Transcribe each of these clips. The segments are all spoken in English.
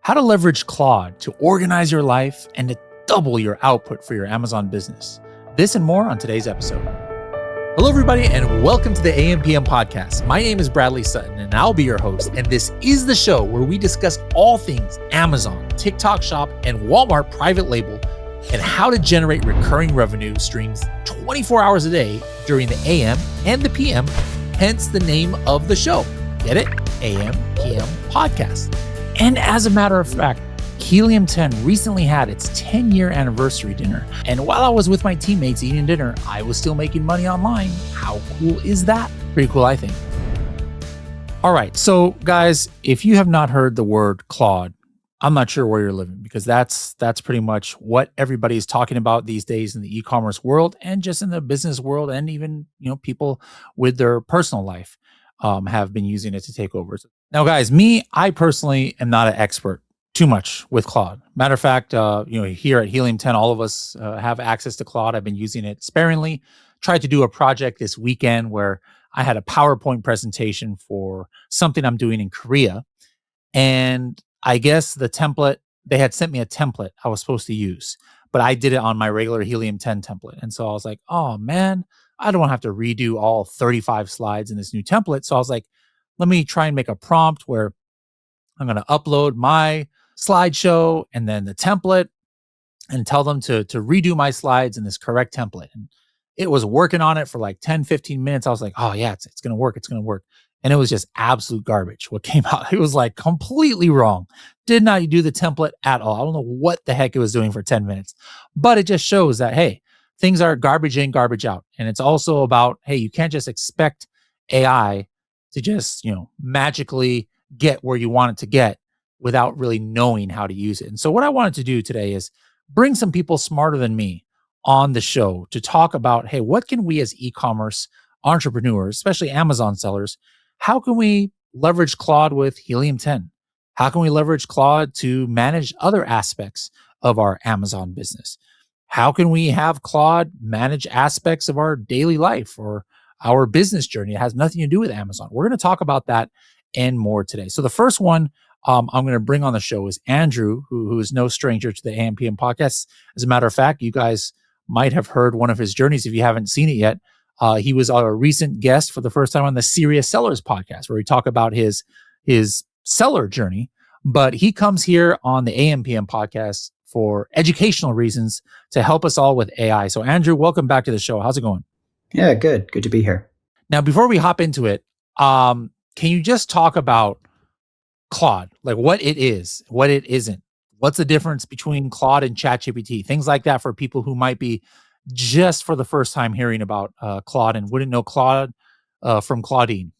how to leverage Claude to organize your life and to double your output for your Amazon business. This and more on today's episode. Hello, everybody, and welcome to the AM/PM podcast. My name is Bradley Sutton, and I'll be your host. And this is the show where we discuss all things Amazon, TikTok Shop, and Walmart private label, and how to generate recurring revenue streams 24 hours a day during the AM and the PM, hence the name of the show. Get it? AM/PM podcast. And as a matter of fact, Helium 10 recently had its 10-year anniversary dinner. And while I was with my teammates eating dinner, I was still making money online. How cool is that? Pretty cool, I think. All right, so guys, if you have not heard the word Claude, I'm not sure where you're living, because that's pretty much what everybody's talking about these days in the e-commerce world and just in the business world, and even people with their personal life have been using it to take over. Now, guys, I personally am not an expert too much with Claude. Matter of fact, here at Helium 10, all of us have access to Claude. I've been using it sparingly. Tried to do a project this weekend where I had a PowerPoint presentation for something I'm doing in Korea. And I guess they had sent me a template I was supposed to use, but I did it on my regular Helium 10 template. And so I was like, oh man, I don't want to have to redo all 35 slides in this new template. So I was like, let me try and make a prompt where I'm going to upload my slideshow and then the template and tell them to redo my slides in this correct template. And it was working on it for like 10, 15 minutes. I was like, oh yeah, it's going to work. It's going to work. And it was just absolute garbage. What came out, it was like completely wrong. Did not do the template at all. I don't know what the heck it was doing for 10 minutes, but it just shows that, hey, things are garbage in, garbage out. And it's also about, hey, you can't just expect AI to just, magically get where you want it to get without really knowing how to use it. And so what I wanted to do today is bring some people smarter than me on the show to talk about, hey, what can we as e-commerce entrepreneurs, especially Amazon sellers, how can we leverage Claude with Helium 10? How can we leverage Claude to manage other aspects of our Amazon business? How can we have Claude manage aspects of our daily life or our business journey? It has nothing to do with Amazon. We're going to talk about that and more today. So the first one I'm going to bring on the show is Andrew, who is no stranger to the AM/PM podcast. As a matter of fact, you guys might have heard one of his journeys if you haven't seen it yet. He was a recent guest for the first time on the Serious Sellers podcast, where we talk about his seller journey. But he comes here on the AM/PM podcast for educational reasons to help us all with AI. So Andrew, welcome back to the show. How's it going? Yeah, good. Good to be here. Now, before we hop into it, can you just talk about Claude, like what it is, what it isn't? What's the difference between Claude and ChatGPT? Things like that for people who might be just for the first time hearing about Claude and wouldn't know Claude from Claudine.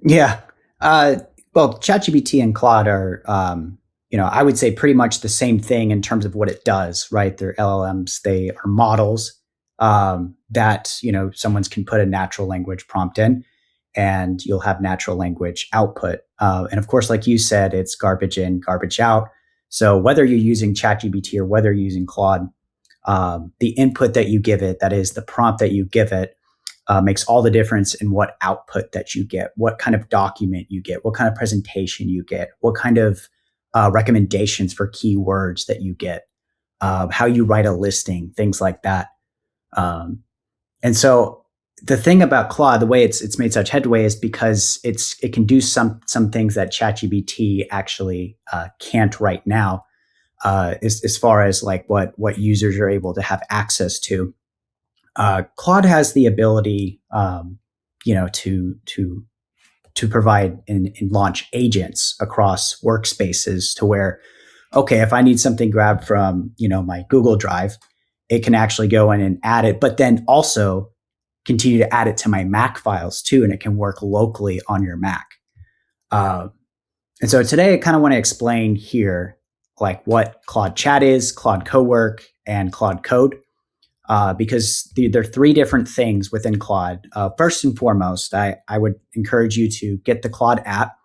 Yeah. Well, ChatGPT and Claude are, I would say pretty much the same thing in terms of what it does, right? They're LLMs. They are models that, someone can put a natural language prompt in and you'll have natural language output. And of course, like you said, it's garbage in, garbage out. So whether you're using ChatGPT or whether you're using Claude, the input that you give it, that is the prompt that you give it, makes all the difference in what output that you get, what kind of document you get, what kind of presentation you get, what kind of recommendations for keywords that you get, how you write a listing, things like that. And so the thing about Claude, the way it's made such headway is because it can do some things that ChatGPT actually can't right now. As far as like what users are able to have access to, Claude has the ability, to provide and launch agents across workspaces to where, okay, if I need something grabbed from my Google Drive, it can actually go in and add it, but then also continue to add it to my Mac files too, and it can work locally on your Mac. And so today I kind of want to explain here like what Claude Chat is, Claude Cowork, and Claude Code, because there are three different things within Claude. First and foremost, I would encourage you to get the Claude app.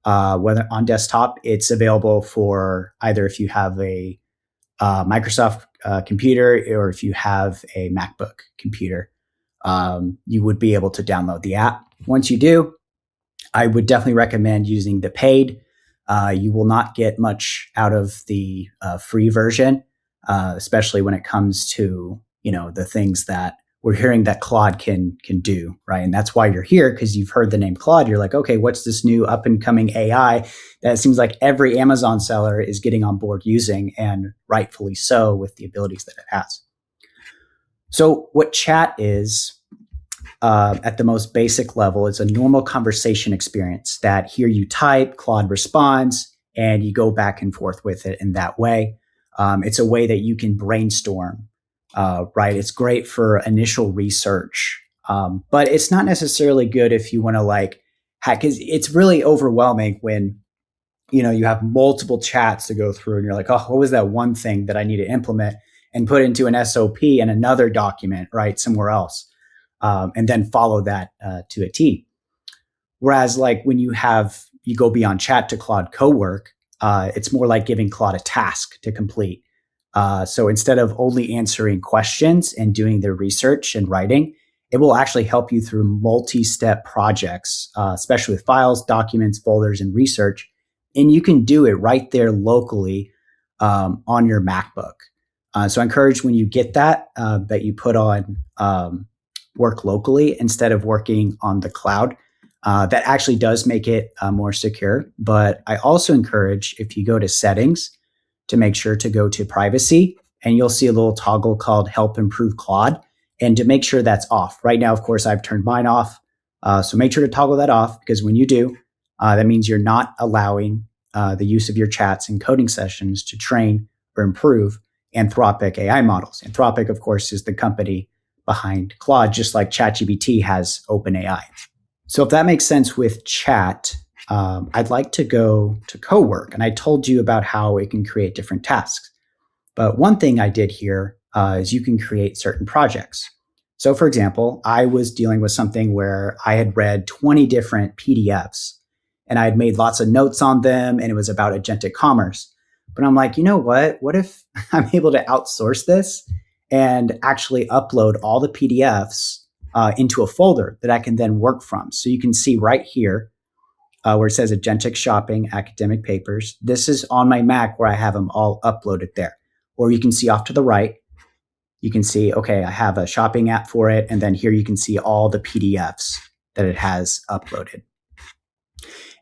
Whether on desktop, it's available for either if you have a Microsoft computer or if you have a MacBook computer. You would be able to download the app. Once you do, I would definitely recommend using the paid You will not get much out of the free version, especially when it comes to the things that we're hearing that Claude can do, right? And that's why you're here, because you've heard the name Claude. You're like, okay, what's this new up and coming AI that it seems like every Amazon seller is getting on board using, and rightfully so with the abilities that it has. So what chat is, at the most basic level, is a normal conversation experience that here you type, Claude responds, and you go back and forth with it in that way. It's a way that you can brainstorm, right? It's great for initial research, but it's not necessarily good if you want to like hack. It's really overwhelming when you have multiple chats to go through, and you're like, oh, what was that one thing that I need to implement and put into an SOP and another document, right, somewhere else, and then follow that to a T. Whereas, like when you go beyond chat to Claude Cowork, it's more like giving Claude a task to complete. So instead of only answering questions and doing the research and writing, it will actually help you through multi-step projects, especially with files, documents, folders, and research. And you can do it right there locally on your MacBook. So I encourage when you get that you put on work locally instead of working on the cloud. That actually does make it more secure. But I also encourage, if you go to settings, to make sure to go to privacy, and you'll see a little toggle called help improve Claude, and to make sure that's off. Right now, of course, I've turned mine off. So make sure to toggle that off, because when you do, that means you're not allowing the use of your chats and coding sessions to train or improve Anthropic AI models. Anthropic, of course, is the company behind Claude, just like ChatGPT has OpenAI. So if that makes sense with chat, I'd like to go to Cowork. And I told you about how it can create different tasks. But one thing I did here is you can create certain projects. So for example, I was dealing with something where I had read 20 different PDFs, and I had made lots of notes on them, and it was about agentic commerce. But I'm like, you know what? What if I'm able to outsource this and actually upload all the PDFs into a folder that I can then work from? So you can see right here where it says Agentic Shopping Academic Papers. This is on my Mac where I have them all uploaded there. Or you can see off to the right, you can see, okay, I have a shopping app for it. And then here you can see all the PDFs that it has uploaded.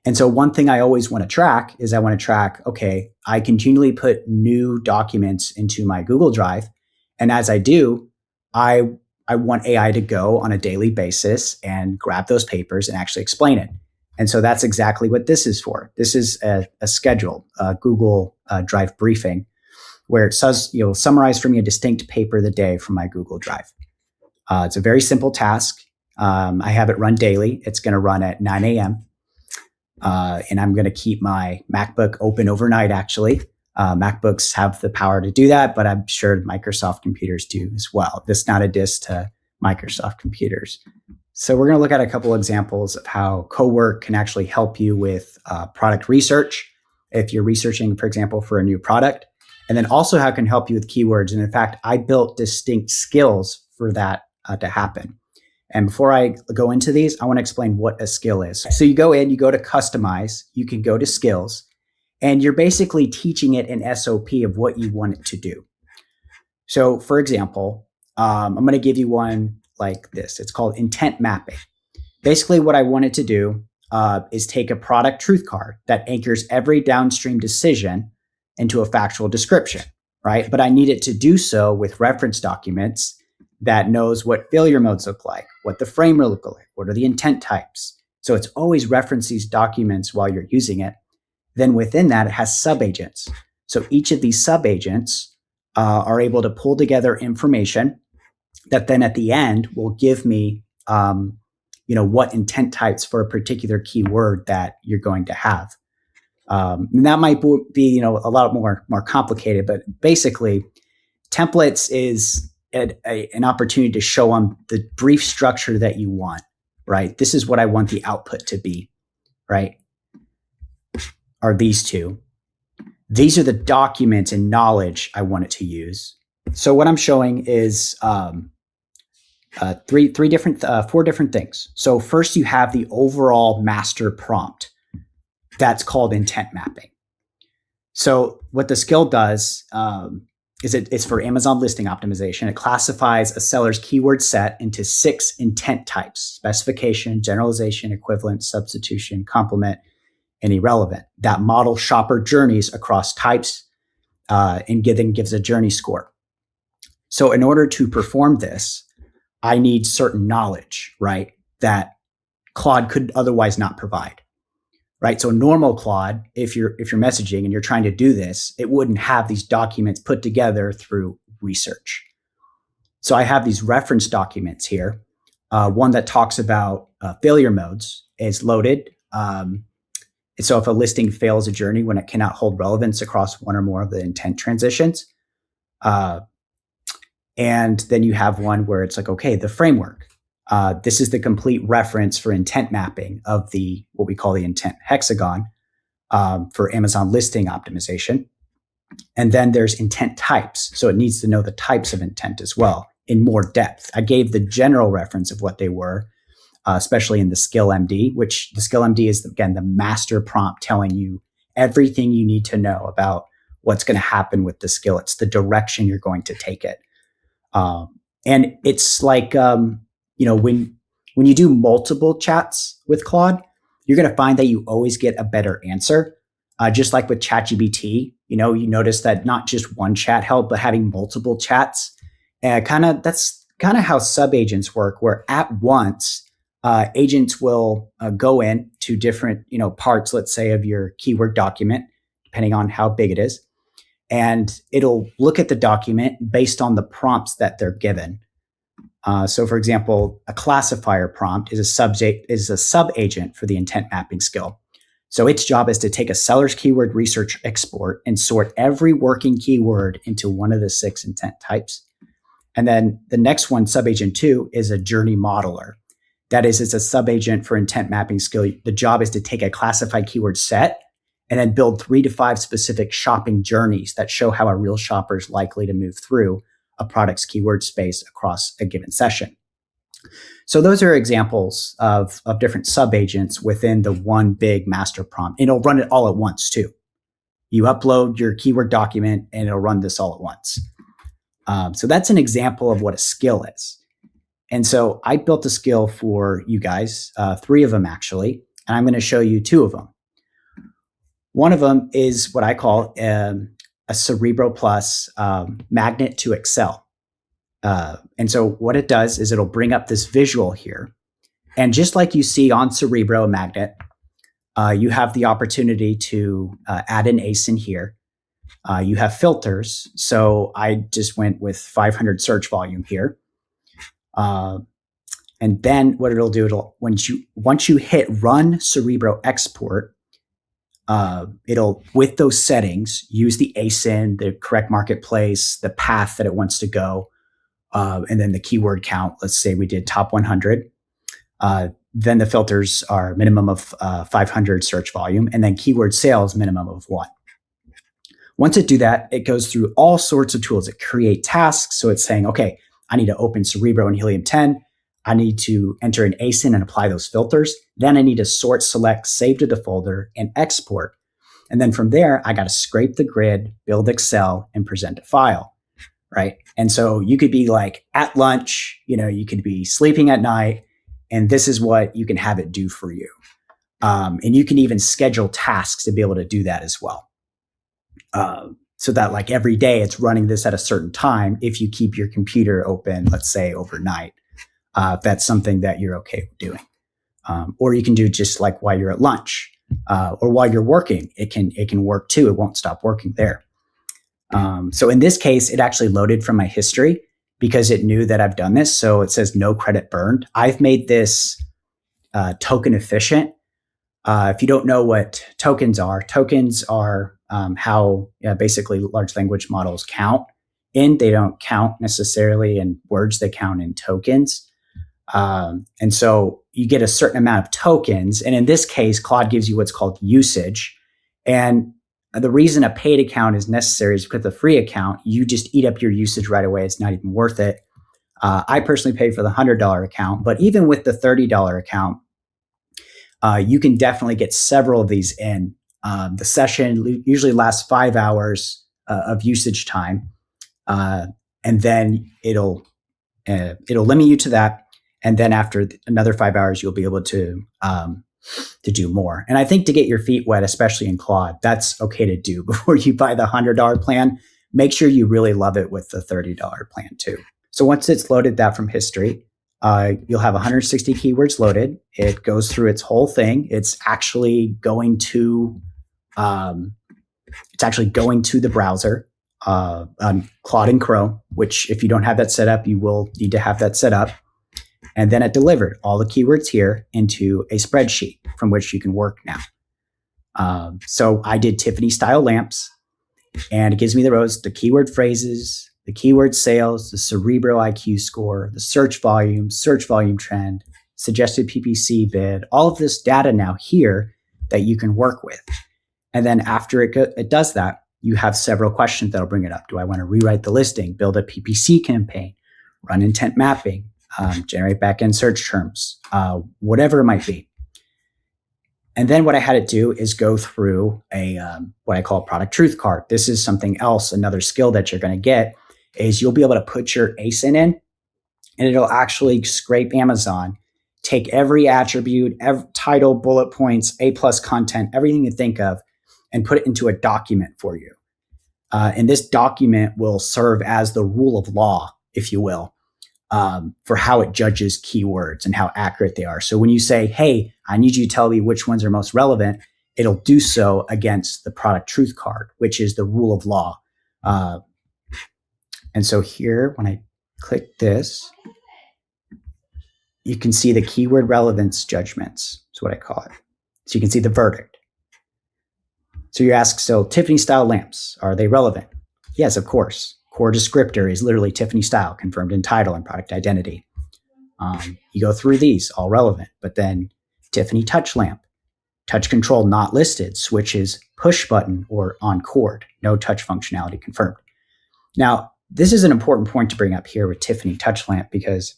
And so one thing I always want to track is okay, I continually put new documents into my Google Drive. And as I do, I want AI to go on a daily basis and grab those papers and actually explain it. And so that's exactly what this is for. This is a schedule, a Google Drive briefing, where it says, summarize for me a distinct paper of the day from my Google Drive. It's a very simple task. I have it run daily. It's going to run at 9 a.m. And I'm going to keep my MacBook open overnight, actually. MacBooks have the power to do that, but I'm sure Microsoft computers do as well. This is not a diss to Microsoft computers. So we're going to look at a couple examples of how Cowork can actually help you with product research, if you're researching, for example, for a new product, and then also how it can help you with keywords. And in fact, I built distinct skills for that to happen. And before I go into these, I want to explain what a skill is. So you go to customize, you can go to skills, and you're basically teaching it an SOP of what you want it to do. So for example, I'm going to give you one like this. It's called intent mapping. Basically what I want it to do is take a product truth card that anchors every downstream decision into a factual description, right? But I need it to do so with reference documents that knows what failure modes look like, what the framework look like, what are the intent types. So it's always reference these documents while you're using it. Then within that, it has subagents. So each of these subagents are able to pull together information that then at the end will give me, what intent types for a particular keyword that you're going to have. And that might be, a lot more complicated, but basically, templates is an opportunity to show them the brief structure that you want, right? This is what I want the output to be, right? Are these two. These are the documents and knowledge I want it to use. So what I'm showing is four different things. So first you have the overall master prompt. That's called intent mapping. So what the skill does is it's for Amazon listing optimization. It classifies a seller's keyword set into 6 intent types: specification, generalization, equivalent, substitution, complement, and irrelevant. That model shopper journeys across types and then gives a journey score. So in order to perform this, I need certain knowledge, right, that Claude could otherwise not provide. Right. So normal Claude, if you're messaging and you're trying to do this, it wouldn't have these documents put together through research. So I have these reference documents here. One that talks about failure modes is loaded. So if a listing fails a journey when it cannot hold relevance across one or more of the intent transitions, and then you have one where it's like, okay, the framework. This is the complete reference for intent mapping of what we call the intent hexagon for Amazon listing optimization. And then there's intent types. So it needs to know the types of intent as well in more depth. I gave the general reference of what they were, especially in the Skill MD, which the Skill MD is, again, the master prompt telling you everything you need to know about what's going to happen with the skill. It's the direction you're going to take it. And it's like, when you do multiple chats with Claude, you're going to find that you always get a better answer. Just like with ChatGPT, you notice that not just one chat helped, but having multiple chats. That's kind of how sub-agents work, where at once agents will go in to different parts, let's say, of your keyword document, depending on how big it is, and it'll look at the document based on the prompts that they're given. So, for example, a classifier prompt is a sub-agent for the intent mapping skill. So its job is to take a seller's keyword research export and sort every working keyword into one of the 6 intent types. And then the next one, sub-agent 2, is a journey modeler. That is, it's a sub-agent for intent mapping skill. The job is to take a classified keyword set and then build 3 to 5 specific shopping journeys that show how a real shopper is likely to move through a product's keyword space across a given session. So those are examples of different sub-agents within the one big master prompt. And it'll run it all at once too. You upload your keyword document and it'll run this all at once. So that's an example of what a skill is. And so I built a skill for you guys, 3 of them actually, and I'm going to show you 2 of them. One of them is what I call a Cerebro Plus magnet to Excel. And so what it does is it'll bring up this visual here. And just like you see on Cerebro Magnet, you have the opportunity to add an ASIN here. You have filters. So I just went with 500 search volume here. And then what it'll do, once you hit run Cerebro export, it'll, with those settings, use the ASIN, the correct marketplace, the path that it wants to go, and then the keyword count. Let's say we did top 100. Then the filters are minimum of 500 search volume, and then keyword sales minimum of 1. Once it do that, it goes through all sorts of tools. It create tasks. So it's saying, okay, I need to open Cerebro and Helium 10. I need to enter an ASIN and apply those filters. Then I need to sort, select, save to the folder, and export. And then from there, I got to scrape the grid, build Excel, and present a file, right? And so you could be like at lunch, you could be sleeping at night, and this is what you can have it do for you. And you can even schedule tasks to be able to do that as well. So that like every day it's running this at a certain time if you keep your computer open, let's say overnight. If that's something that you're okay with doing. Or you can do just like while you're at lunch or while you're working, it can work too. It won't stop working there. So in this case, it actually loaded from my history because it knew that I've done this. So it says no credit burned. I've made this token efficient. If you don't know what tokens are how basically large language models count. They don't count necessarily in words, they count in tokens. And so you get a certain amount of tokens. And in this case, Claude gives you what's called usage. And the reason a paid account is necessary is because the free account, you just eat up your usage right away. It's not even worth it. I personally paid for the $100 account, but even with the $30 account, you can definitely get several of these in. The session usually lasts 5 hours of usage time, and then it'll limit you to that. And then after another 5 hours, you'll be able to do more. And I think to get your feet wet, especially in Claude, that's okay to do before you buy the $100 plan. Make sure you really love it with the $30 plan too. So once it's loaded that from history, you'll have 160 keywords loaded. It goes through its whole thing. It's actually going to the browser on Claude and Chrome, which if you don't have that set up, you will need to have that set up. And then it delivered all the keywords here into a spreadsheet from which you can work now. So I did Tiffany style lamps, and it gives me the rows, the keyword phrases, the keyword sales, the Cerebro IQ score, the search volume trend, suggested PPC bid, all of this data now here that you can work with. And then after it does that, you have several questions that'll bring it up. Do I want to rewrite the listing, build a PPC campaign, run intent mapping, generate backend search terms, whatever it might be. And then what I had it do is go through a what I call a product truth card. This is something else, another skill that you're going to get is you'll be able to put your ASIN in, and it'll actually scrape Amazon, take every attribute, every title, bullet points, A+ content, everything you think of, and put it into a document for you. And this document will serve as the rule of law, if you will, for how it judges keywords and how accurate they are. So when you say, hey, I need you to tell me which ones are most relevant, it'll do so against the product truth card, which is the rule of law. And so here, when I click this, you can see the keyword relevance judgments. That's what I call it. So you can see the verdict. So you ask, so Tiffany style lamps, are they relevant? Yes, of course. Core descriptor is literally Tiffany style, confirmed in title and product identity. You go through these, all relevant, but then Tiffany touch lamp, touch control not listed, switches push button or on cord, no touch functionality confirmed. Now, this is an important point to bring up here with Tiffany touch lamp because,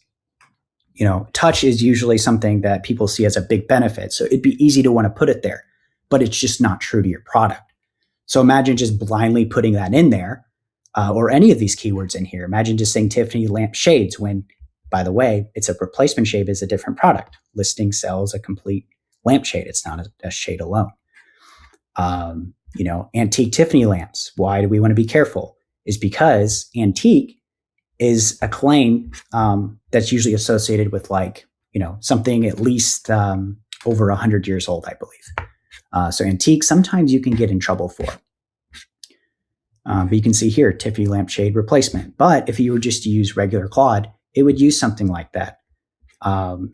touch is usually something that people see as a big benefit. So it'd be easy to want to put it there, but it's just not true to your product. So imagine just blindly putting that in there. Or any of these keywords in here. Imagine just saying Tiffany lamp shades when, by the way, it's a replacement shade is a different product. Listing sells a complete lampshade. It's not a shade alone. Antique Tiffany lamps. Why do we want to be careful? Is because antique is a claim that's usually associated with something at least over 100 years old, I believe. So antique, sometimes you can get in trouble for. But you can see here, Tiffany lampshade replacement. But if you were just to use regular Claude, it would use something like that. So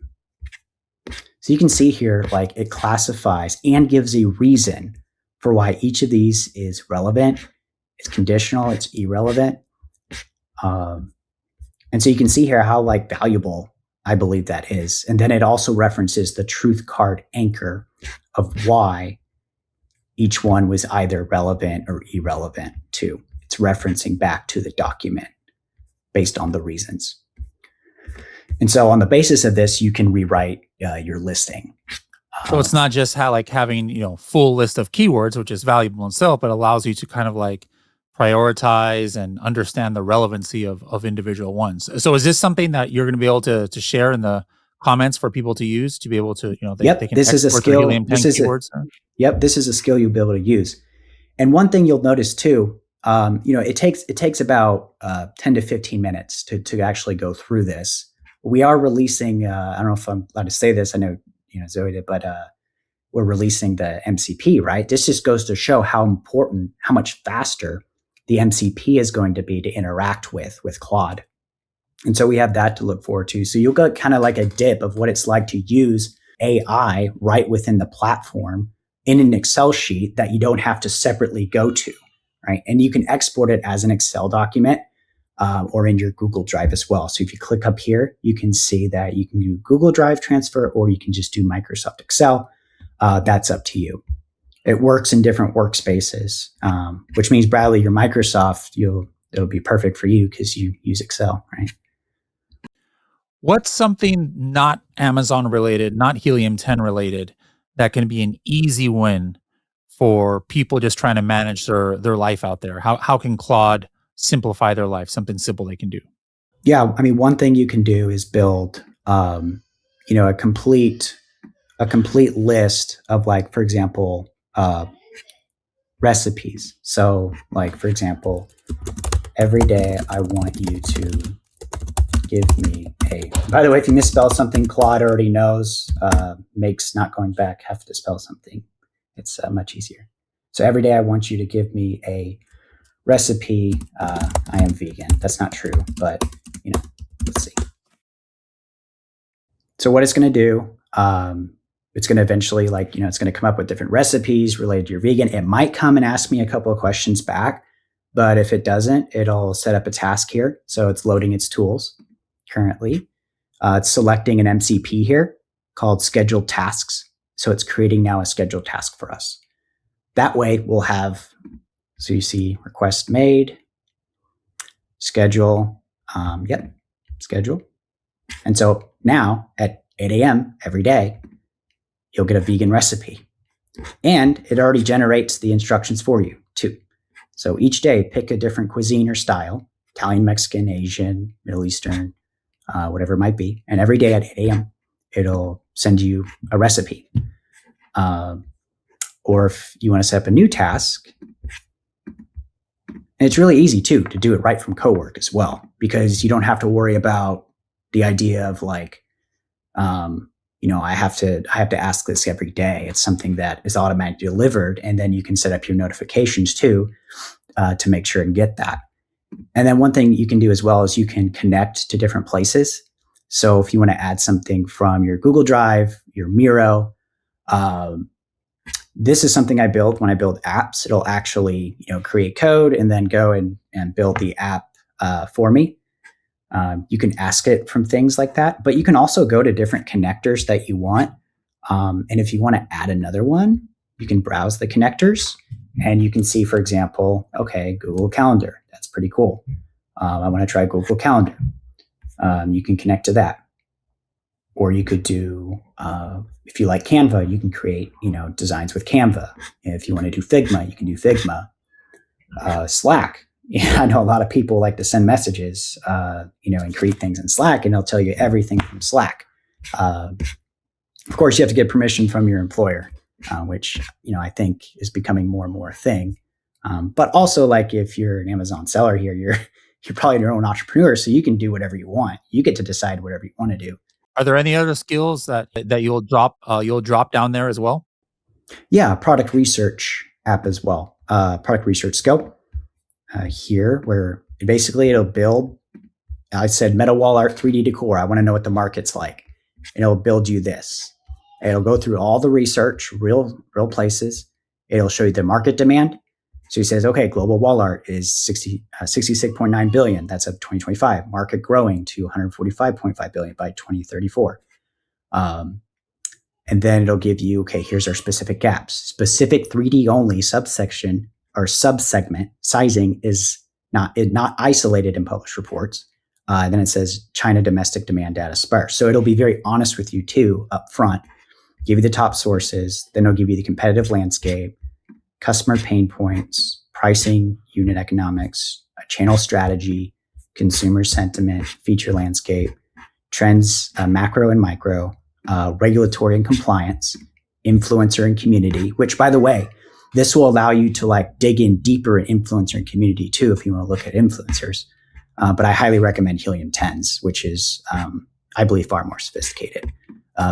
you can see here, it classifies and gives a reason for why each of these is relevant. It's conditional, it's irrelevant. And so you can see here how valuable I believe that is. And then it also references the truth card anchor of why each one was either relevant or irrelevant too. It's referencing back to the document based on the reasons. And so on the basis of this, you can rewrite your listing. So it's not just having, full list of keywords, which is valuable in itself, but allows you to kind of prioritize and understand the relevancy of individual ones. So is this something that you're going to be able to share in the comments for people to use to be able to, they can this is a skill. This is a skill you'll be able to use. And one thing you'll notice too, it takes about 10 to 15 minutes to actually go through this. We are releasing, I don't know if I'm allowed to say this, I know, Zoe did, but we're releasing the MCP, right? This just goes to show how important, how much faster the MCP is going to be to interact with Claude. And so we have that to look forward to. So you'll get kind of like a dip of what it's like to use AI right within the platform in an Excel sheet that you don't have to separately go to, right? And you can export it as an Excel document or in your Google Drive as well. So if you click up here, you can see that you can do Google Drive transfer or you can just do Microsoft Excel. That's up to you. It works in different workspaces, which means, Bradley, your Microsoft, it'll be perfect for you because you use Excel, right? What's something not Amazon related, not Helium 10 related, that can be an easy win for people just trying to manage their life out there? How can Claude simplify their life? Something simple they can do. Yeah, I mean, one thing you can do is build, a complete list of, like, for example, recipes. So, like, for example, every day I want you to give me a. By the way, if you misspell something, Claude already knows. Makes not going back have to spell something. It's much easier. So every day I want you to give me a recipe. I am vegan. That's not true, but let's see. So what it's going to do, it's going to eventually, it's going to come up with different recipes related to your vegan. It might come and ask me a couple of questions back, but if it doesn't, it'll set up a task here. So it's loading its tools currently. It's selecting an MCP here called scheduled tasks. So it's creating now a scheduled task for us. That way we'll have, so you see request made, schedule, schedule. And so now at 8 a.m. every day, you'll get a vegan recipe. And it already generates the instructions for you too. So each day, pick a different cuisine or style, Italian, Mexican, Asian, Middle Eastern, whatever it might be. And every day at 8 a.m., it'll send you a recipe. Or if you want to set up a new task, and it's really easy too to do it right from Cowork as well, because you don't have to worry about the idea of I have to ask this every day. It's something that is automatically delivered, and then you can set up your notifications too to make sure and get that. And then one thing you can do as well is you can connect to different places. So if you want to add something from your Google Drive, your Miro, this is something I build when I build apps. It'll actually create code and then go and build the app for me. You can ask it from things like that, but you can also go to different connectors that you want. And if you want to add another one, you can browse the connectors and you can see, for example, okay, Google Calendar. That's pretty cool. I want to try Google Calendar. You can connect to that. Or you could do, if you like Canva, you can create, designs with Canva. If you want to do Figma, you can do Figma. Slack. Yeah, I know a lot of people like to send messages, and create things in Slack, and they'll tell you everything from Slack. Of course, you have to get permission from your employer, which, I think is becoming more and more a thing. But also, like, if you're an Amazon seller here, you're probably your own entrepreneur, so you can do whatever you want. You get to decide whatever you want to do. Are there any other skills that you'll drop down there as well? Yeah, product research app as well. Product research skill. Here, where basically it'll build, I said meta wall art 3D decor. I want to know what the market's like. And it'll build you this. It'll go through all the research, real places. It'll show you the market demand. So he says, okay, global wall art is 66.9 billion. That's up 2025. Market growing to 145.5 billion by 2034. And then it'll give you, okay, here's our specific gaps. Specific 3D only subsection or subsegment sizing is not isolated in published reports. Then it says China domestic demand data sparse. So it'll be very honest with you too up front, give you the top sources, then it'll give you the competitive landscape, customer pain points, pricing, unit economics, a channel strategy, consumer sentiment, feature landscape, trends, macro and micro, regulatory and compliance, influencer and community, which, by the way, this will allow you to dig in deeper in influencer and community too, if you want to look at influencers. But I highly recommend Helium 10s, which is, I believe, far more sophisticated.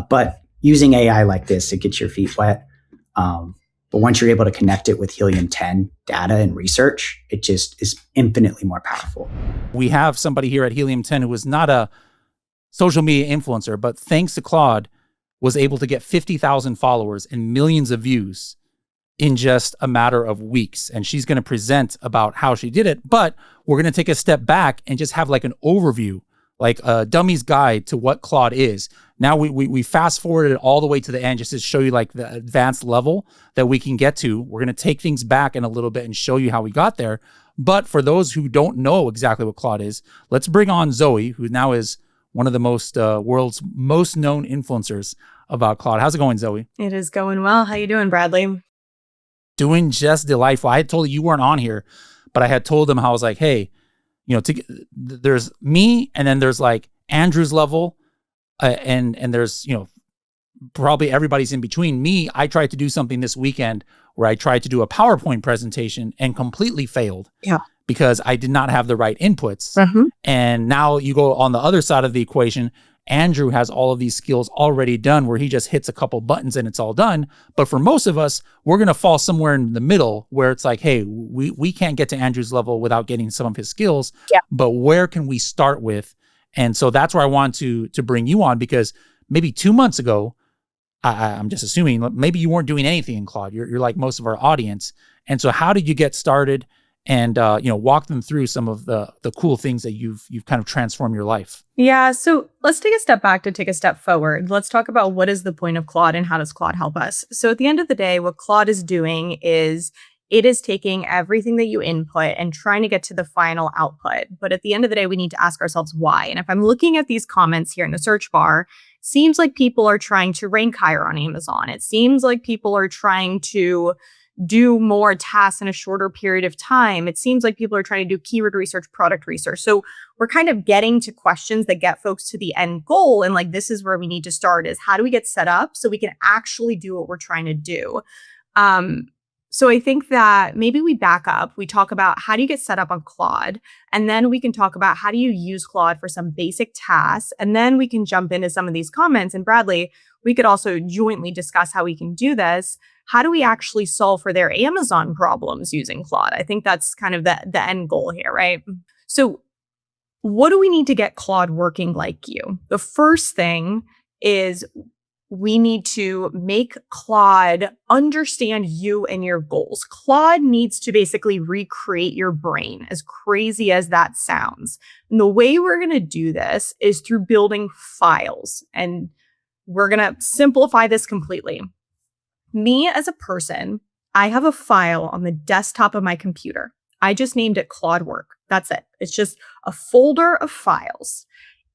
But using AI like this, it gets your feet wet. But once you're able to connect it with Helium 10 data and research, it just is infinitely more powerful. We have somebody here at Helium 10 who was not a social media influencer, but thanks to Claude, was able to get 50,000 followers and millions of views in just a matter of weeks. And she's going to present about how she did it, but we're going to take a step back and just have like an overview, like a dummy's guide to what Claude is. Now we fast forwarded it all the way to the end just to show you like the advanced level that we can get to. We're going to take things back in a little bit and show you how we got there. But for those who don't know exactly what Claude is, let's bring on Zoe, who now is one of the world's most known influencers about Claude. How's it going, Zoe? It is going well. How you doing, Bradley? Doing just delightful. I had told you weren't on here, but I had told them how I was like, hey, there's me, and then there's like Andrew's level, and there's probably everybody's in between. Me, I tried to do something this weekend where I tried to do a PowerPoint presentation and completely failed. Yeah. Because I did not have the right inputs. Mm-hmm. And now you go on the other side of the equation. Andrew has all of these skills already done where he just hits a couple buttons and it's all done. But for most of us, we're going to fall somewhere in the middle where it's like, hey, we can't get to Andrew's level without getting some of his skills. Yeah. But where can we start with? And so that's where I want to bring you on, because maybe 2 months ago, I'm just assuming maybe you weren't doing anything in Claude. You're like most of our audience. And so how did you get started? And walk them through some of the cool things that you've kind of transformed your life. Yeah, so let's take a step back to take a step forward. Let's talk about what is the point of Claude and how does Claude help us. So at the end of the day, what Claude is doing is it is taking everything that you input and trying to get to the final output. But at the end of the day, we need to ask ourselves why. And if I'm looking at these comments here in the search bar, seems like people are trying to rank higher on Amazon. It seems like people are trying to do more tasks in a shorter period of time. It seems like people are trying to do keyword research, product research. So we're kind of getting to questions that get folks to the end goal. And like, this is where we need to start, is how do we get set up so we can actually do what we're trying to do? So I think that maybe we back up, we talk about how do you get set up on Claude, and then we can talk about how do you use Claude for some basic tasks, and then we can jump into some of these comments. And Bradley, we could also jointly discuss how we can do this. How do we actually solve for their Amazon problems using Claude? I think that's kind of the end goal here, right? So what do we need to get Claude working like you? The first thing is we need to make Claude understand you and your goals. Claude needs to basically recreate your brain, as crazy as that sounds. And the way we're going to do this is through building files. And we're going to simplify this completely. Me as a person, I have a file on the desktop of my computer. I just named it Claude Work. That's it. It's just a folder of files.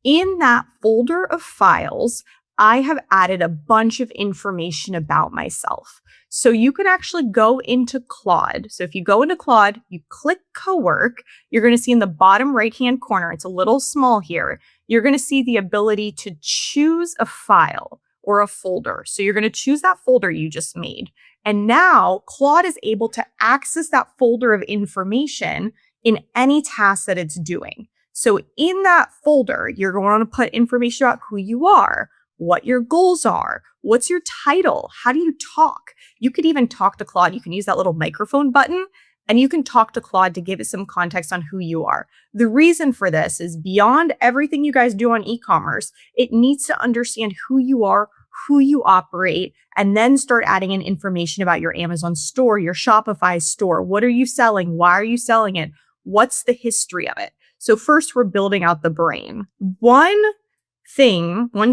In that folder of files, I have added a bunch of information about myself. So you can actually go into Claude. So if you go into Claude, you click Cowork, you're going to see in the bottom right-hand corner, it's a little small here, you're going to see the ability to choose a file or a folder. So you're going to choose that folder you just made. And now Claude is able to access that folder of information in any task that it's doing. So in that folder, you're going to put information about who you are, what your goals are, what's your title, how do you talk? You could even talk to Claude. You can use that little microphone button and you can talk to Claude to give it some context on who you are. The reason for this is beyond everything you guys do on e-commerce, it needs to understand who you are, who you operate, and then start adding in information about your Amazon store, your Shopify store. What are you selling? Why are you selling it? What's the history of it? So first, we're building out the brain. One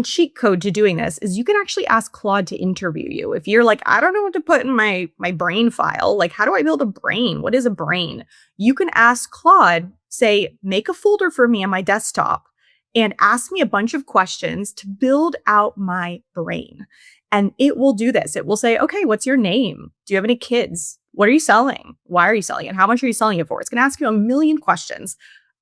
cheat code to doing this is you can actually ask Claude to interview you. If you're like, I don't know what to put in my brain file, like how do I build a brain? What is a brain? You can ask Claude, say, make a folder for me on my desktop and ask me a bunch of questions to build out my brain. And it will do this. It will say, okay, what's your name? Do you have any kids? What are you selling? Why are you selling it? How much are you selling it for? It's going to ask you a million questions.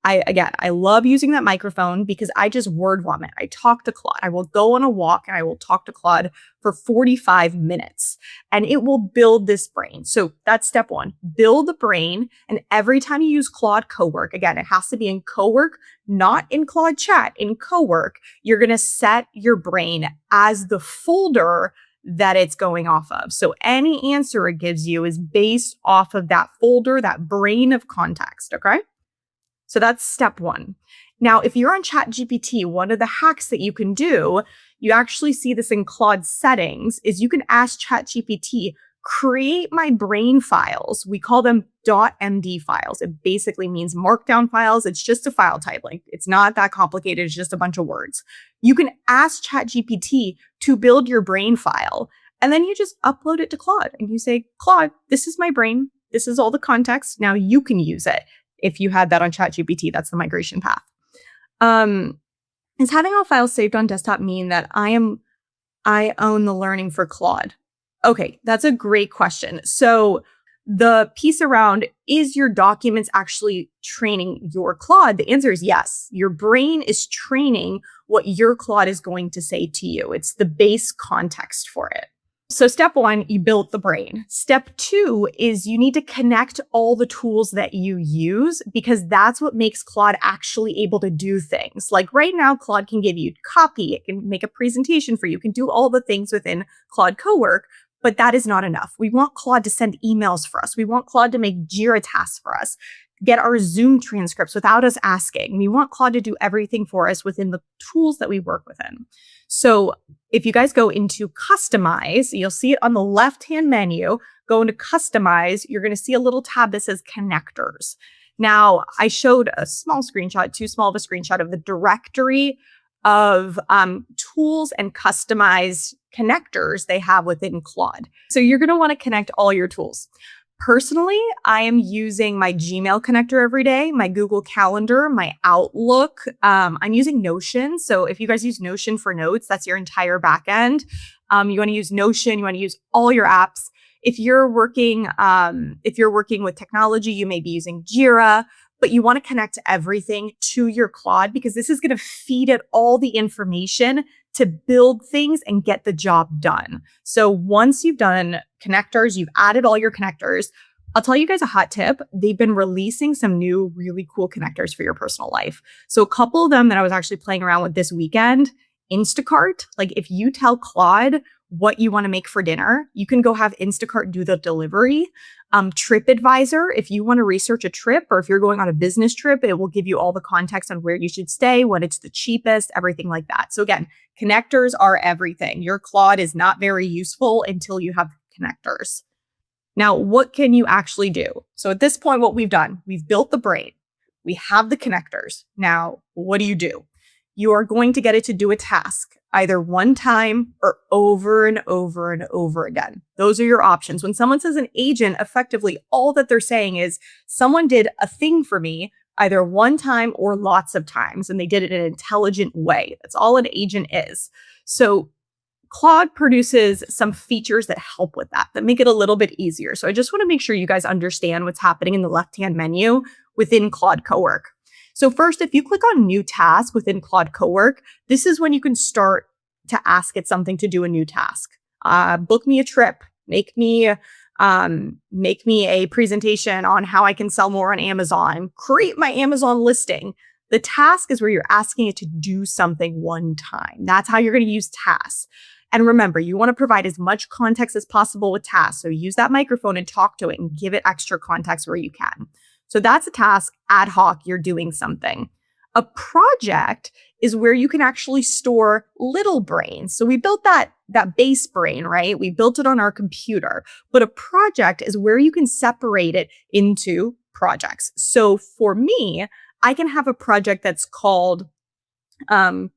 I love using that microphone because I just word vomit. I talk to Claude. I will go on a walk and I will talk to Claude for 45 minutes and it will build this brain. So that's step one, build the brain. And every time you use Claude Cowork, again, it has to be in Cowork, not in Claude Chat, in Cowork, you're going to set your brain as the folder that it's going off of. So any answer it gives you is based off of that folder, that brain of context. Okay. So that's step one. Now, if you're on ChatGPT, one of the hacks that you can do, you actually see this in Claude settings, is you can ask ChatGPT, create my brain files. We call them .md files. It basically means markdown files. It's just a file type. Like it's not that complicated. It's just a bunch of words. You can ask ChatGPT to build your brain file. And then you just upload it to Claude and you say, Claude, this is my brain. This is all the context. Now you can use it. If you had that on ChatGPT, that's the migration path. Is having all files saved on desktop mean that I am I own the learning for Claude. Okay, that's a great question. So the piece around, is your documents actually training your Claude? The answer is yes. Your brain is training what your Claude is going to say to you. It's the base context for it. So step one, you built the brain. Step two is you need to connect all the tools that you use, because that's what makes Claude actually able to do things. Like right now, Claude can give you copy. It can make a presentation for you. It can do all the things within Claude Cowork, but that is not enough. We want Claude to send emails for us. We want Claude to make Jira tasks for us, get our Zoom transcripts without us asking. We want Claude to do everything for us within the tools that we work within. So if you guys go into customize, you'll see it on the left-hand menu. Go into customize, you're going to see a little tab that says connectors. Now, I showed a small screenshot, too small of a screenshot of the directory of tools and customized connectors they have within Claude. So you're going to want to connect all your tools. Personally, I am using my Gmail connector every day, my Google Calendar, my Outlook. I'm using Notion. So if you guys use Notion for notes, that's your entire backend. You want to use Notion. You want to use all your apps. If you're working with technology, you may be using Jira, but you want to connect everything to your Claude, because this is going to feed it all the information to build things and get the job done. So once you've done connectors, you've added all your connectors, I'll tell you guys a hot tip. They've been releasing some new really cool connectors for your personal life. So a couple of them that I was actually playing around with this weekend, Instacart. Like if you tell Claude what you want to make for dinner, you can go have Instacart do the delivery. TripAdvisor, if you want to research a trip or if you're going on a business trip, it will give you all the context on where you should stay, when it's the cheapest, everything like that. So again, connectors are everything. Your Claude is not very useful until you have connectors. Now, what can you actually do? So at this point, what we've done, we've built the brain. We have the connectors. Now, what do? You are going to get it to do a task, either one time or over and over and over again. Those are your options. When someone says an agent, effectively, all that they're saying is someone did a thing for me either one time or lots of times, and they did it in an intelligent way. That's all an agent is. So Claude produces some features that help with that make it a little bit easier. So I just want to make sure you guys understand what's happening in the left-hand menu within Claude Cowork. So first, if you click on new task within Claude Cowork, this is when you can start to ask it something to do a new task. Book me a trip, make me a presentation on how I can sell more on Amazon, create my Amazon listing. The task is where you're asking it to do something one time. That's how you're going to use tasks. And remember, you want to provide as much context as possible with tasks. So use that microphone and talk to it and give it extra context where you can. So that's a task, ad hoc, you're doing something. A project is where you can actually store little brains. So we built that base brain, right? We built it on our computer. But a project is where you can separate it into projects. So for me, I can have a project that's called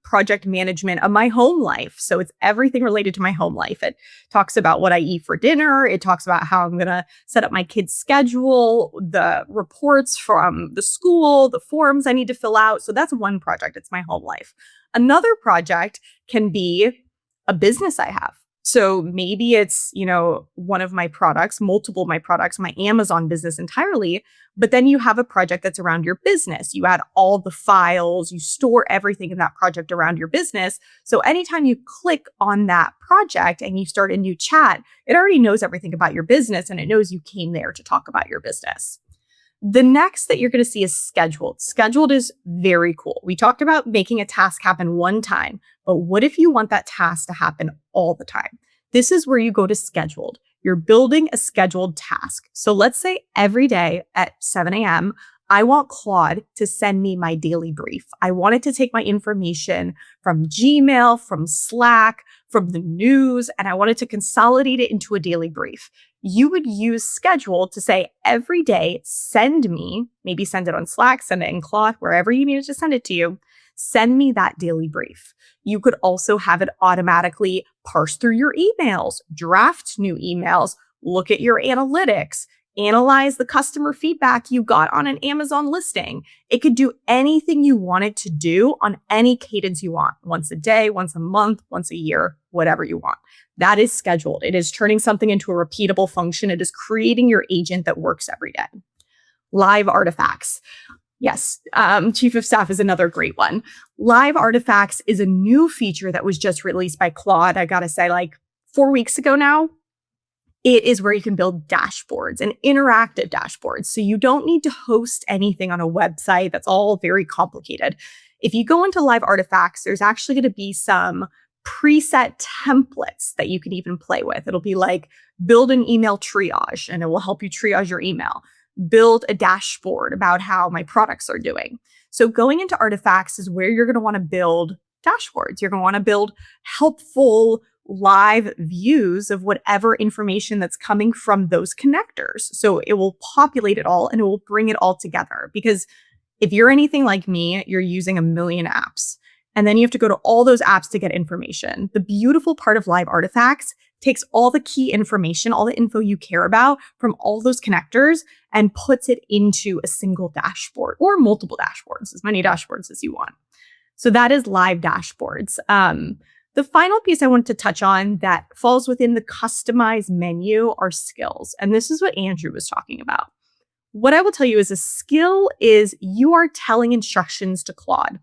project management of my home life. So it's everything related to my home life. It talks about what I eat for dinner. It talks about how I'm going to set up my kids' schedule, the reports from the school, the forms I need to fill out. So that's one project. It's my home life. Another project can be a business I have. So maybe it's, one of my products, multiple of my products, my Amazon business entirely, but then you have a project that's around your business. You add all the files, you store everything in that project around your business. So anytime you click on that project and you start a new chat, it already knows everything about your business and it knows you came there to talk about your business. The next that you're going to see is scheduled. Scheduled is very cool. We talked about making a task happen one time, but what if you want that task to happen all the time? This is where you go to scheduled. You're building a scheduled task. So let's say every day at 7 a.m., I want Claude to send me my daily brief. I want it to take my information from Gmail, from Slack, from the news, and I want it to consolidate it into a daily brief. You would use schedule to say every day, send me, maybe send it on Slack, send it in Claude, wherever you needed to send it to you, send me that daily brief. You could also have it automatically parse through your emails, draft new emails, look at your analytics, analyze the customer feedback you got on an Amazon listing. It could do anything you want it to do on any cadence you want, once a day, once a month, once a year, whatever you want. That is scheduled. It is turning something into a repeatable function. It is creating your agent that works every day. Live artifacts. Yes, Chief of Staff is another great one. Live artifacts is a new feature that was just released by Claude. I gotta say, like 4 weeks ago now. It is where you can build dashboards and interactive dashboards. So you don't need to host anything on a website. That's all very complicated. If you go into live artifacts, there's actually going to be some preset templates that you can even play with. It'll be like build an email triage and it will help you triage your email. Build a dashboard about how my products are doing. So going into artifacts is where you're going to want to build dashboards. You're going to want to build helpful live views of whatever information that's coming from those connectors. So it will populate it all and it will bring it all together. Because if you're anything like me, you're using a million apps. And then you have to go to all those apps to get information. The beautiful part of live artifacts takes all the key information, all the info you care about from all those connectors and puts it into a single dashboard or multiple dashboards, as many dashboards as you want. So that is live dashboards. The final piece I wanted to touch on that falls within the customized menu are skills. And this is what Andrew was talking about. What I will tell you is a skill is you are telling instructions to Claude.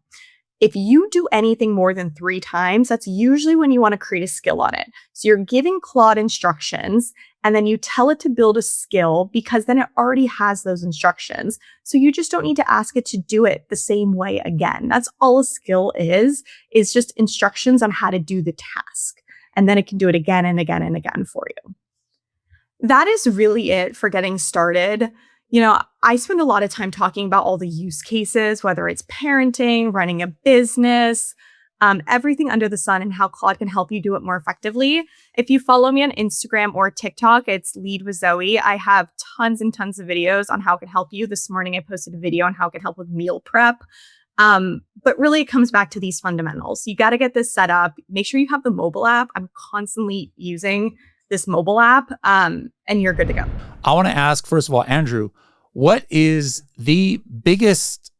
If you do anything more than 3 times, that's usually when you want to create a skill on it. So you're giving Claude instructions and then you tell it to build a skill because then it already has those instructions. So you just don't need to ask it to do it the same way again. That's all a skill is just instructions on how to do the task. And then it can do it again and again and again for you. That is really it for getting started. You know, I spend a lot of time talking about all the use cases, whether it's parenting, running a business, everything under the sun and how Claude can help you do it more effectively. If you follow me on Instagram or TikTok, it's Lead with Zoe. I have tons and tons of videos on how it can help you. This morning, I posted a video on how it can help with meal prep. But really, it comes back to these fundamentals. You got to get this set up. Make sure you have the mobile app. I'm constantly using this mobile app, and you're good to go. I want to ask, first of all, Andrew, what is the biggest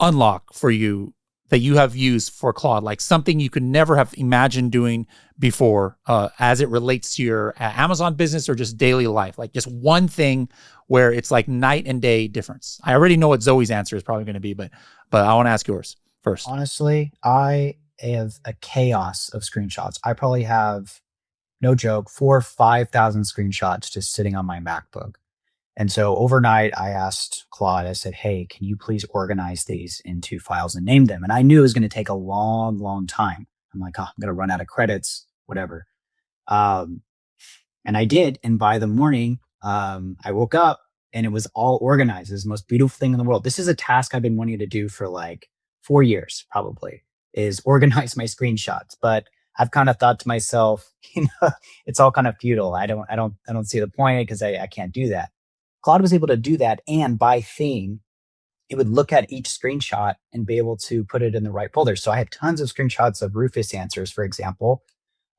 unlock for you that you have used for Claude? Like something you could never have imagined doing before as it relates to your Amazon business or just daily life? Like just one thing where it's like night and day difference. I already know what Zoe's answer is probably going to be, but I want to ask yours first. Honestly, I have a chaos of screenshots. I probably have, no joke, 4,000 or 5,000 screenshots just sitting on my MacBook. And so overnight, I asked Claude, I said, hey, can you please organize these into files and name them? And I knew it was going to take a long, long time. I'm like, oh, I'm going to run out of credits, whatever. And I did. And by the morning, I woke up and it was all organized. It's the most beautiful thing in the world. This is a task I've been wanting to do for like 4 years, probably, is organize my screenshots. But I've kind of thought to myself, it's all kind of futile. I don't see the point because I can't do that. Claude was able to do that, and by theme, it would look at each screenshot and be able to put it in the right folder. So I had tons of screenshots of Rufus answers, for example.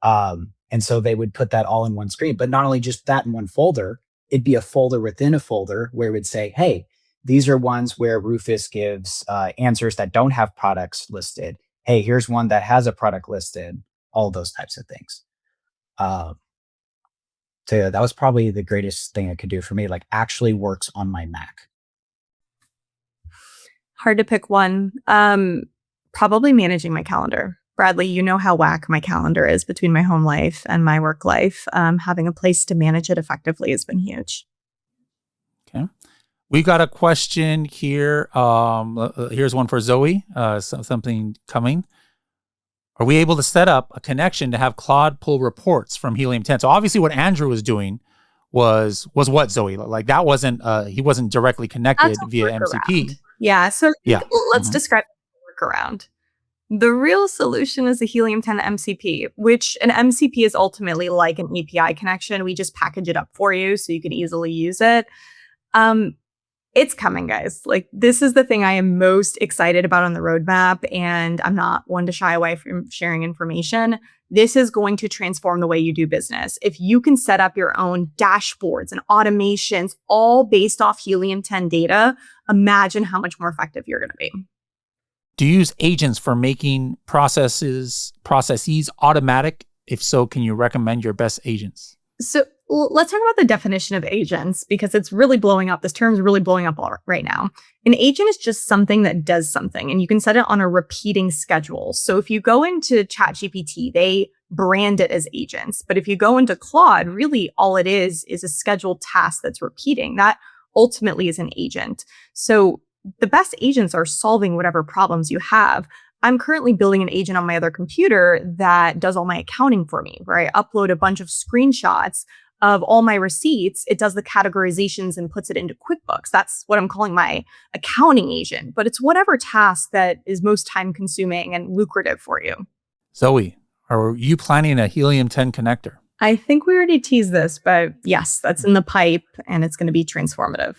And so they would put that all in one screen, but not only just that in one folder, it'd be a folder within a folder where it would say, hey, these are ones where Rufus gives answers that don't have products listed. Hey, here's one that has a product listed, all those types of things. So yeah, that was probably the greatest thing I could do for me, like actually works on my Mac. Hard to pick one. Probably managing my calendar. Bradley, you know how whack my calendar is between my home life and my work life. Having a place to manage it effectively has been huge. Okay. We got a question here. Here's one for Zoe. Something coming. Are we able to set up a connection to have Claude pull reports from Helium 10? So obviously what Andrew was doing was what, Zoe? Like that wasn't, he wasn't directly connected via MCP. Yeah. So yeah. Let's describe the workaround. The real solution is a Helium 10 MCP, which an MCP is ultimately like an API connection. We just package it up for you so you can easily use it. It's coming, guys. Like, this is the thing I am most excited about on the roadmap, and I'm not one to shy away from sharing information. This is going to transform the way you do business. If you can set up your own dashboards and automations, all based off Helium 10 data, imagine how much more effective you're going to be. Do you use agents for making processes automatic? If so, can you recommend your best agents? So let's talk about the definition of agents because it's really blowing up. This term is really blowing up right now. An agent is just something that does something, and you can set it on a repeating schedule. So if you go into ChatGPT, they brand it as agents. But if you go into Claude, really all it is a scheduled task that's repeating. That ultimately is an agent. So the best agents are solving whatever problems you have. I'm currently building an agent on my other computer that does all my accounting for me, where I upload a bunch of screenshots of all my receipts. It does the categorizations and puts it into QuickBooks. That's what I'm calling my accounting agent. But it's whatever task that is most time consuming and lucrative for you. Zoe, are you planning a Helium 10 connector? I think we already teased this, but yes, that's in the pipe and it's going to be transformative.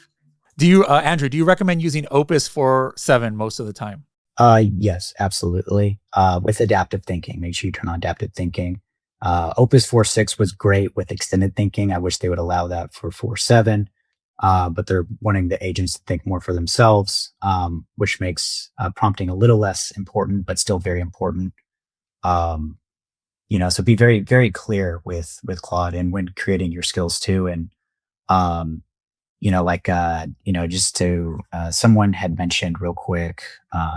Do you, Andrew, do you recommend using Opus 4.7 most of the time? Yes, absolutely. With adaptive thinking, make sure you turn on adaptive thinking. Opus 4.6 was great with extended thinking. I wish they would allow that for 4.7, but they're wanting the agents to think more for themselves, which makes prompting a little less important, but still very important. So be very, very clear with Claude and when creating your skills too. And, just to, someone had mentioned real quick,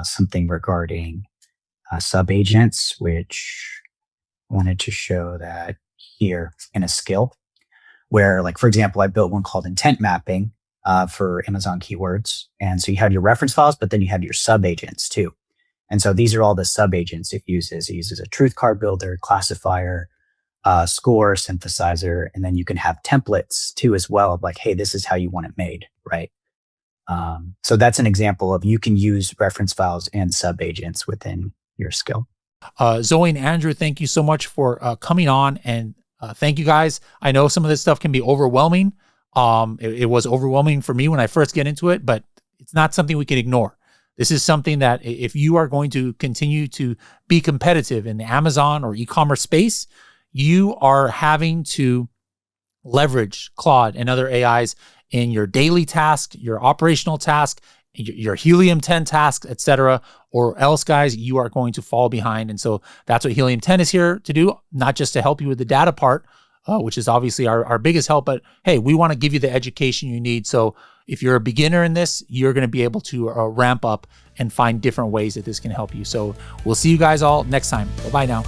something regarding sub agents, which I wanted to show that here in a skill where, like, for example, I built one called intent mapping for Amazon keywords. And so you had your reference files, but then you had your sub agents too. And so these are all the sub agents it uses. It uses a truth card builder, classifier, score, synthesizer, and then you can have templates too as well of like, hey, this is how you want it made, right? So that's an example of you can use reference files and sub agents within your skill. Zoe and Andrew, thank you so much for coming on, and thank you guys. I know some of this stuff can be overwhelming. It was overwhelming for me when I first get into it, but it's not something we can ignore. This is something that if you are going to continue to be competitive in the Amazon or e-commerce space, you are having to leverage Claude and other AIs in your daily task, your operational task, your Helium 10 task, etc. Or else, guys, you are going to fall behind. And so that's what Helium 10 is here to do, not just to help you with the data part, which is obviously our biggest help, but hey, we want to give you the education you need. So if you're a beginner in this, you're going to be able to ramp up and find different ways that this can help you. So we'll see you guys all next time. Bye-bye now.